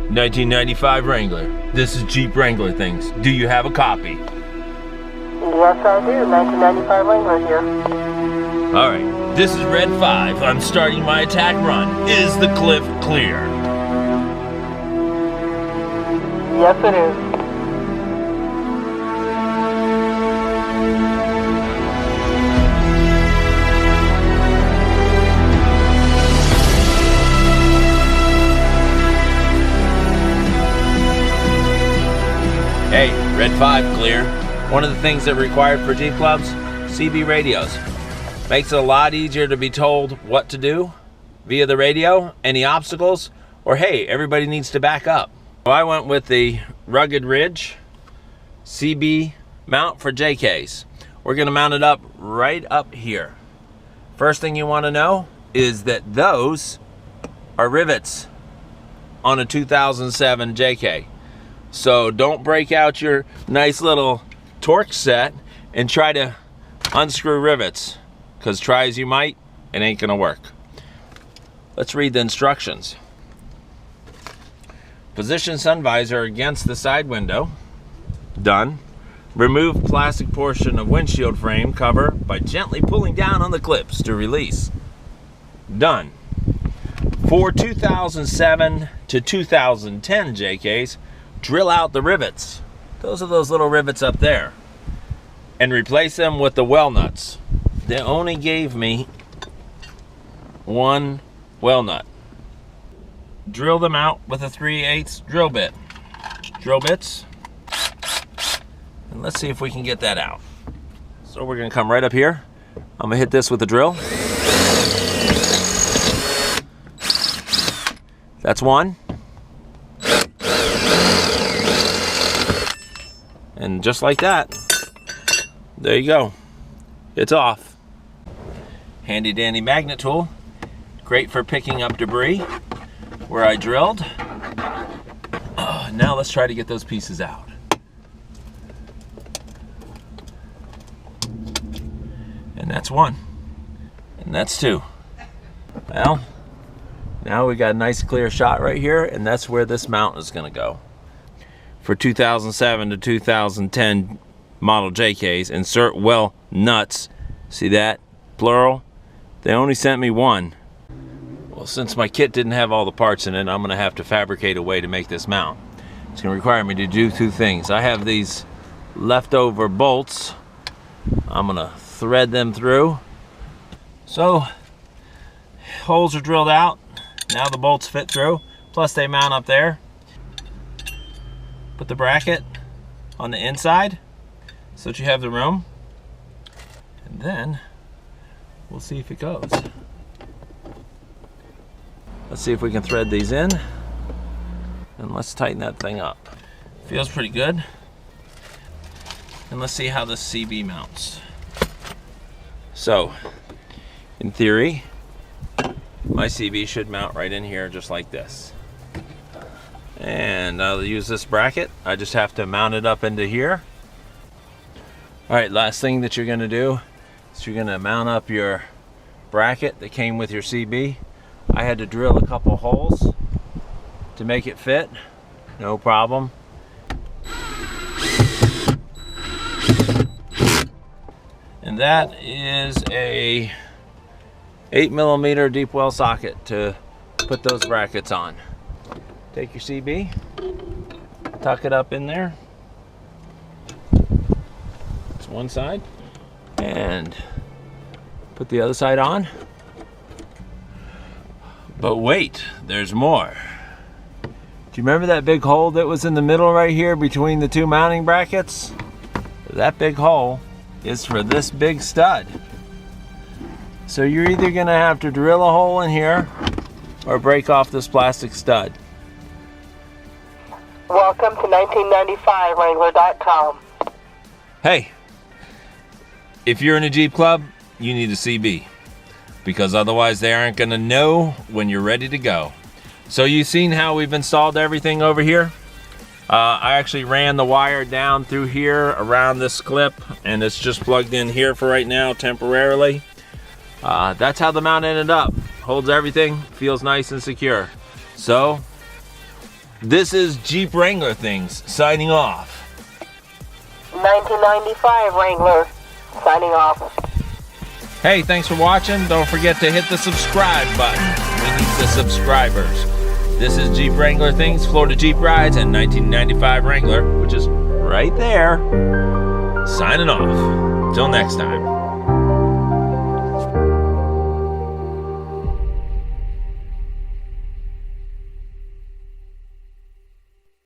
1995 Wrangler. This is Jeep Wrangler Things. Do you have a copy? Yes, I do. 1995 Wrangler here. Alright, this is Red 5. I'm starting my attack run. Is the cliff clear? Yes, it is. Hey, Red 5 clear. One of the things that are required for Jeep clubs, CB radios. Makes it a lot easier to be told what to do via the radio, any obstacles, or hey, everybody needs to back up. So I went with the Rugged Ridge CB mount for JKs. We're gonna mount it up right up here. First thing you wanna know is that those are rivets on a 2007 JK. So don't break out your nice little torque set and try to unscrew rivets, because try as you might, it ain't gonna work. Let's read the instructions. Position sun visor against the side window. Done. Remove plastic portion of windshield frame cover by gently pulling down on the clips to release. Done. For 2007 to 2010 JKs, drill out the rivets. Those are those little rivets up there. And replace them with the well nuts. They only gave me one well nut. Drill them out with a 3/8 drill bit. Drill bits. And let's see if we can get that out. So we're gonna come right up here. I'm gonna hit this with the drill. That's one. And just like that, there you go. It's off. Handy dandy magnet tool. Great for picking up debris where I drilled. Now let's try to get those pieces out. And that's one. And that's two. Well, now we got a nice clear shot right here, and that's where this mount is gonna go. For 2007 to 2010 model JKs, insert well nuts. See that? Plural. They only sent me one. Well, since my kit didn't have all the parts in it, I'm gonna have to fabricate a way to make this mount. It's gonna require me to do two things. I have these leftover bolts. I'm gonna thread them through. So, holes are drilled out. Now the bolts fit through, plus they mount up there. Put the bracket on the inside so that you have the room, and then we'll see if it goes. Let's see if we can thread these in, and let's tighten that thing up. Feels pretty good. And let's see how this CB mounts. So, in theory, my CB should mount right in here just like this. And I'll use this bracket. I just have to mount it up into here. All right, last thing that you're gonna do is you're gonna mount up your bracket that came with your CB. I had to drill a couple holes to make it fit, no problem. And that is a 8mm deep well socket to put those brackets on. Take your CB, tuck it up in there. It's one side. And put the other side on. But wait, there's more. Do you remember that big hole that was in the middle right here between the two mounting brackets? That big hole is for this big stud. So you're either gonna have to drill a hole in here or break off this plastic stud. Welcome to 1995Wrangler.com. Hey, if you're in a Jeep club, you need a CB, because otherwise they aren't gonna know when you're ready to go. So you've seen how we've installed everything over here. I actually ran the wire down through here around this clip, and it's just plugged in here for right now temporarily. That's how the mount ended up. Holds everything, feels nice and secure. So This is Jeep Wrangler Things signing off. 1995 Wrangler signing off. Hey, thanks for watching. Don't forget to hit the subscribe button. We need the subscribers. This is Jeep Wrangler Things, Florida Jeep Rides, and 1995 Wrangler, which is right there. Signing off. Till next time.